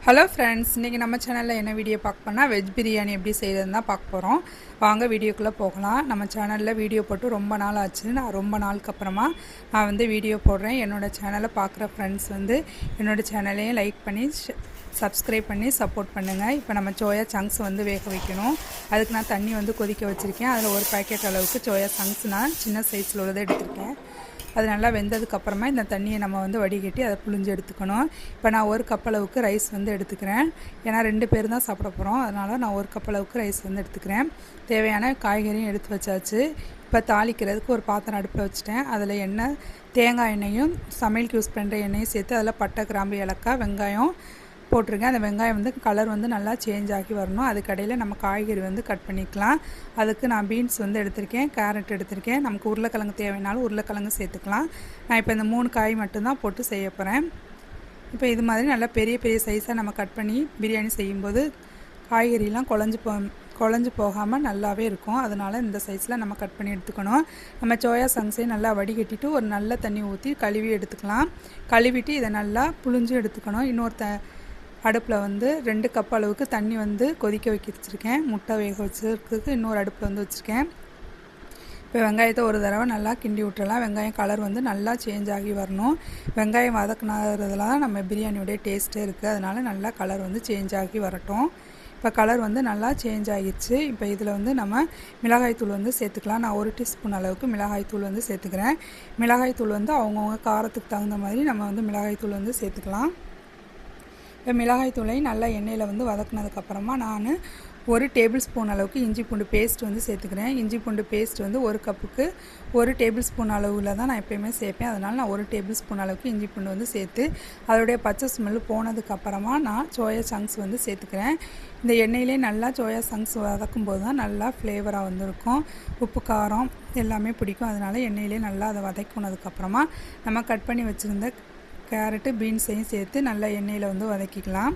Hello friends, இன்றைக்கி நம்ம சேனலில் என்ன வீடியோ பார்க்க போனால் வெஜ் பிரியாணி எப்படி செய்கிறதுன்னு தான் பார்க்க போகிறோம். வாங்க வீடியோக்குள்ளே போகலாம். நம்ம சேனலில் வீடியோ போட்டு ரொம்ப நாள் ஆச்சு. நான் ரொம்ப நாளுக்கு அப்புறமா நான் வீடியோ போடுறேன். என்னோடய சேனலை பார்க்குற ஃப்ரெண்ட்ஸ் என்னோடய சேனலையும் லைக் பண்ணி சப்ஸ்கிரைப் பண்ணி சப்போர்ட் பண்ணுங்கள். இப்போ நம்ம சோயா சங்க்ஸ் வேக வைக்கணும். அதுக்கு நான் தண்ணி கொதிக்க வச்சுருக்கேன். அதில் ஒரு பேக்கெட் அளவுக்கு சோயா சங்க்ஸ் நான் சின்ன சைஸில் உள்ளதை எடுத்திருக்கேன். அது நல்லா வெந்ததுக்கப்புறமா இந்த தண்ணியை நம்ம வடிகட்டி அதை புழிஞ்சு எடுத்துக்கணும். இப்போ நான் ஒரு கப் அளவுக்கு ரைஸ் எடுத்துக்கிறேன். ஏன்னா 2 பேர் தான் சாப்பிட போகிறோம். அதனால் நான் ஒரு கப் அளவுக்கு ரைஸ் எடுத்துக்கிறேன். தேவையான காய்கறியும் எடுத்து வச்சாச்சு. இப்போ தாளிக்கிறதுக்கு ஒரு பாத்திரம் அடுப்பில் வச்சுட்டேன். அதில் தேங்காய் எண்ணெயும் சமையலுக்கு யூஸ் பண்ணுற எண்ணெயும் சேர்த்து அதில் பட்டை, கிராம்பு, ஏலக்காய், வெங்காயம் போட்டிருக்கேன். அந்த வெங்காயம் கலர் நல்லா சேஞ்ச் ஆகி வரணும். அதுக்கடையில் நம்ம காய்கறி கட் பண்ணிக்கலாம். அதுக்கு நான் பீன்ஸ் எடுத்திருக்கேன், கேரட் எடுத்திருக்கேன். நமக்கு உருளைக்கிழங்கு தேவைனாலும் உருளைக்கிழங்கு சேர்த்துக்கலாம். நான் இப்போ இந்த 3 காய் மட்டும்தான் போட்டு செய்ய போகிறேன். இப்போ இது மாதிரி நல்லா பெரிய பெரிய சைஸாக நம்ம கட் பண்ணி பிரியாணி செய்யும்போது காய்கறிலாம் குழஞ்சி போகாமல் நல்லாவே இருக்கும். அதனால் இந்த சைஸில் நம்ம கட் பண்ணி எடுத்துக்கணும். நம்ம சோயா சங்க்ஸையும் நல்லா வடிகட்டிட்டு ஒரு நல்ல தண்ணி ஊற்றி கழுவி எடுத்துக்கலாம். கழுவிட்டு இதை நல்லா புழிஞ்சு எடுத்துக்கணும். இன்னொரு அடுப்பில் 2 கப் அளவுக்கு தண்ணி கொதிக்க வச்சிருக்கேன். முட்டை வேக வச்சுருக்கிறதுக்கு இன்னொரு அடுப்பில் வச்சுருக்கேன். இப்போ வெங்காயத்தை ஒரு தடவை நல்லா கிண்டி விட்டுறலாம். வெங்காயம் கலர் நல்லா சேஞ்ச் ஆகி வரணும். வெங்காயம் வதக்குனதுல தான் நம்ம பிரியாணியோடைய டேஸ்ட்டே இருக்குது. அதனால் நல்லா கலர் சேஞ்ச் ஆகி வரட்டும். இப்போ கலர் நல்லா சேஞ்ச் ஆகிடுச்சு. இப்போ இதில் நம்ம மிளகாய்த்தூள் சேர்த்துக்கலாம். நான் 1 டீஸ்பூன் அளவுக்கு மிளகாய்த்தூள் சேர்த்துக்கிறேன். மிளகாய்த்தூள் அவங்கவுங்க காரத்துக்கு தகுந்த மாதிரி நம்ம மிளகாய்த்தூள் சேர்த்துக்கலாம். இப்போ மிளகாய்த்தூளை நல்லா எண்ணெயில் வதக்குனதுக்கப்புறமா நான் 1 டேபிள் ஸ்பூன் அளவுக்கு இஞ்சி பூண்டு பேஸ்ட் சேர்த்துக்கிறேன். இஞ்சி பூண்டு பேஸ்ட் 1 கப்புக்கு 1 டேபிள் ஸ்பூன் அளவில் தான் நான் எப்போயுமே சேர்ப்பேன். அதனால் நான் 1 டேபிள் ஸ்பூன் அளவுக்கு இஞ்சி பூண்டு சேர்த்து அதோடைய பச்சை ஸ்மெல் போனதுக்கப்புறமா நான் சோயா சங்க்ஸ் சேர்த்துக்கிறேன். இந்த எண்ணெயிலே நல்லா சோயா சங்க்ஸ் வதக்கும் போது தான் நல்லா ஃப்ளேவராக இருக்கும். உப்பு, காரம் எல்லாமே பிடிக்கும். அதனால் எண்ணெயிலே நல்லா அதை வதக்கினதுக்கப்புறமா நம்ம கட் பண்ணி வச்சுருந்த கேரட்டு, பீன்ஸையும் சேர்த்து நல்லா எண்ணெயில் வதக்கிக்கலாம்.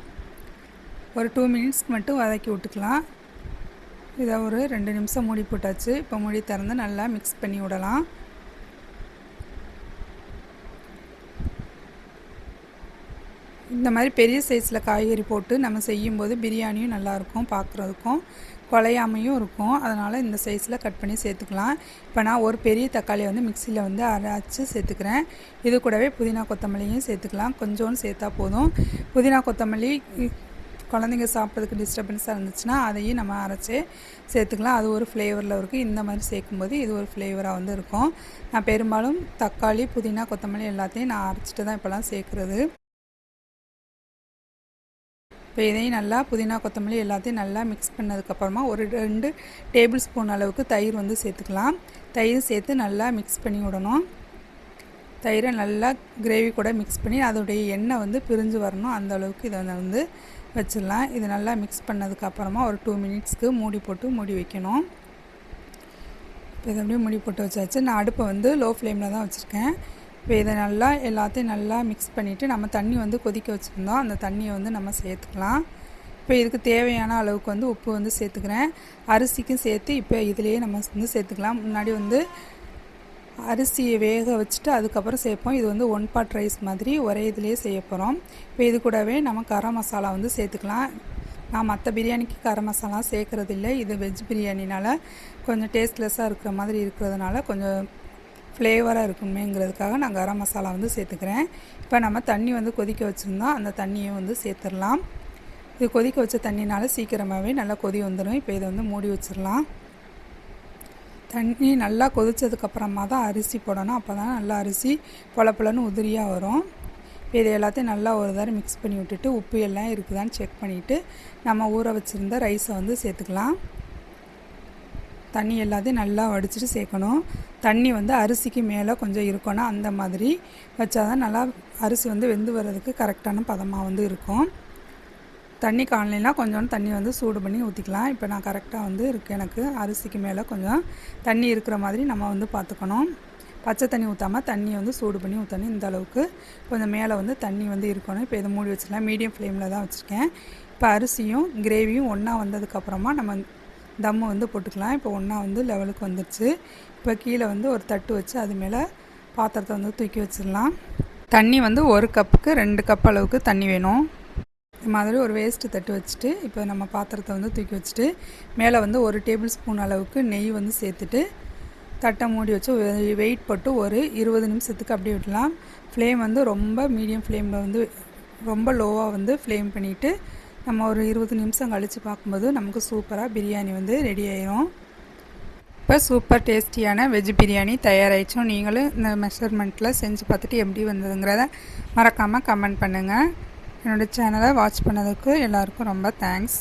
ஒரு 2 மினிட்ஸ்க்கு மட்டும் வதக்கி விட்டுக்கலாம். இதை ஒரு 2 நிமிஷம் மூடி போட்டாச்சு. இப்போ மூடி திறந்து நல்லா மிக்ஸ் பண்ணி விடலாம். இந்த மாதிரி பெரிய சைஸில் காய்கறி போட்டு நம்ம செய்யும்போது பிரியாணியும் நல்லாயிருக்கும், பார்க்குறதுக்கும் குலையாமையும் இருக்கும். அதனால் இந்த சைஸில் கட் பண்ணி சேர்த்துக்கலாம். இப்போ நான் ஒரு பெரிய தக்காளியை மிக்சியில் அரைச்சி சேர்த்துக்கிறேன். இது கூடவே புதினா கொத்தமல்லியும் சேர்த்துக்கலாம். கொஞ்சோன்னு சேர்த்தா போதும். புதினா கொத்தமல்லி குழந்தைங்க சாப்பிட்றதுக்கு டிஸ்டர்பன்ஸாக இருந்துச்சுன்னா அதையும் நம்ம அரைச்சி சேர்த்துக்கலாம். அது ஒரு ஃப்ளேவரில் இருக்குது. இந்த மாதிரி சேர்க்கும்போது இது ஒரு ஃப்ளேவராக இருக்கும். நான் பெரும்பாலும் தக்காளி, புதினா, கொத்தமல்லி எல்லாத்தையும் நான் அரைச்சிட்டு தான் இப்போலாம் சேர்க்குறது. இப்போ இதையும் நல்லா புதினா, கொத்தமல்லி எல்லாத்தையும் நல்லா மிக்ஸ் பண்ணதுக்கப்புறமா ஒரு 2 டேபிள் ஸ்பூன் அளவுக்கு தயிர் சேர்த்துக்கலாம். தயிர் சேர்த்து நல்லா மிக்ஸ் பண்ணி விடணும். தயிரை நல்லா கிரேவி கூட மிக்ஸ் பண்ணி அதோடைய எண்ணெய் பிரிஞ்சு வரணும். அந்த அளவுக்கு இதை வச்சிடலாம். இது நல்லா மிக்ஸ் பண்ணதுக்கப்புறமா ஒரு 2 மினிட்ஸ்க்கு மூடி வைக்கணும். இப்போ இதை அப்படியே மூடி போட்டு வச்சாச்சு. நான் அடுப்பை லோ ஃப்ளேமில் தான் வச்சுருக்கேன். இப்போ இதை நல்லா எல்லாத்தையும் நல்லா மிக்ஸ் பண்ணிவிட்டு நம்ம தண்ணி கொதிக்க வச்சுருந்தோம். அந்த தண்ணியை நம்ம சேர்த்துக்கலாம். இப்போ இதுக்கு தேவையான அளவுக்கு உப்பு சேர்த்துக்கிறேன். அரிசிக்கும் சேர்த்து இப்போ இதிலேயே நம்ம சேர்த்துக்கலாம். முன்னாடி அரிசியை வேக வச்சுட்டு அதுக்கப்புறம் சேர்ப்போம். இது 1 பாட் ரைஸ் மாதிரி ஒரே இதிலே செய்ய போகிறோம். இப்போ இது கூடவே நம்ம கரம் மசாலா சேர்த்துக்கலாம். நான் மற்ற பிரியாணிக்கு கரம் மசாலா சேர்க்குறது இல்லை. இது வெஜ் பிரியாணினால் கொஞ்சம் டேஸ்ட்லெஸ்ஸாக இருக்கிற மாதிரி இருக்கிறதுனால கொஞ்சம் ஃப்ளேவராக இருக்குமேங்கிறதுக்காக நான் கரம் மசாலா சேர்த்துக்கிறேன். இப்போ நம்ம தண்ணி கொதிக்க வச்சுருந்தோம். அந்த தண்ணியை சேர்த்துடலாம். இது கொதிக்க வச்ச தண்ணினால சீக்கிரமாகவே நல்லா கொதி வந்துடும். இப்போ இதை மூடி வச்சிடலாம். தண்ணி நல்லா கொதித்ததுக்கப்புறமா தான் அரிசி போடணும். அப்போ தான் நல்லா அரிசி பொலன்னு உதிரியாக வரும். இப்போ இதை எல்லாத்தையும் நல்லா ஒரு தடவை மிக்ஸ் பண்ணி விட்டுட்டு உப்பு எல்லாம் இருக்குதான்னு செக் பண்ணிவிட்டு நம்ம ஊற வச்சுருந்த ரைஸை சேர்த்துக்கலாம். தண்ணி எல்லாத்தையும் நல்லா வடிச்சிட்டு சேர்க்கணும். தண்ணி அரிசிக்கு மேலே கொஞ்சம் இருக்கணும். அந்த மாதிரி வச்சா தான் நல்லா அரிசி வெந்து வர்றதுக்கு கரெக்டான பதமாக இருக்கும். தண்ணி காணலைன்னா கொஞ்சோண்டு தண்ணி சூடு பண்ணி ஊற்றிக்கலாம். இப்போ நான் கரெக்டாக இருக்குது. எனக்கு அரிசிக்கு மேலே கொஞ்சம் தண்ணி இருக்கிற மாதிரி நம்ம பார்த்துக்கணும். பச்சை தண்ணி ஊற்றாமல் தண்ணி சூடு பண்ணி ஊற்றணும். இந்த அளவுக்கு கொஞ்சம் மேலே தண்ணி இருக்கணும். இப்போ இதை மூடி வச்சிடலாம். மீடியம் ஃப்ளேமில் தான் வச்சுருக்கேன். இப்போ அரிசியும் கிரேவியும் ஒன்றா வந்ததுக்கப்புறமா நம்ம தம்மு போட்டுக்கலாம். இப்போ ஒன்றா லெவலுக்கு வந்துடுச்சு. இப்போ கீழே ஒரு தட்டு வச்சு அது மேலே பாத்திரத்தை தூக்கி வச்சிடலாம். தண்ணி 1 கப்புக்கு 2 கப் அளவுக்கு தண்ணி வேணும். இந்த மாதிரி ஒரு வேஸ்ட்டு தட்டு வச்சுட்டு இப்போ நம்ம பாத்திரத்தை வந்து தூக்கி வச்சுட்டு மேலே வந்து 1 டேபிள் ஸ்பூன் அளவுக்கு நெய் வந்து சேர்த்துட்டு தட்டை மூடி வச்சு வெயிட் போட்டு ஒரு 20 நிமிஷத்துக்கு அப்படியே விடலாம். ஃப்ளேம் வந்து ரொம்ப மீடியம் ஃப்ளேமில் வந்து ரொம்ப லோவாக வந்து ஃப்ளேம் பண்ணிவிட்டு நம்ம ஒரு 20 நிமிஷம் கழித்து பார்க்கும்போது நமக்கு சூப்பராக பிரியாணி வந்து ரெடி ஆயிரும். இப்போ சூப்பர் டேஸ்டியான வெஜ் பிரியாணி தயாராகிடுச்சோம். நீங்களும் இந்த மெஷர்மெண்ட்டில் செஞ்சு பார்த்துட்டு எப்படி வந்ததுங்கிறத மறக்காமல் கமெண்ட் பண்ணுங்கள். என்னோடய சேனலை வாட்ச் பண்ணதுக்கு எல்லாருக்கும் ரொம்ப தேங்க்ஸ்.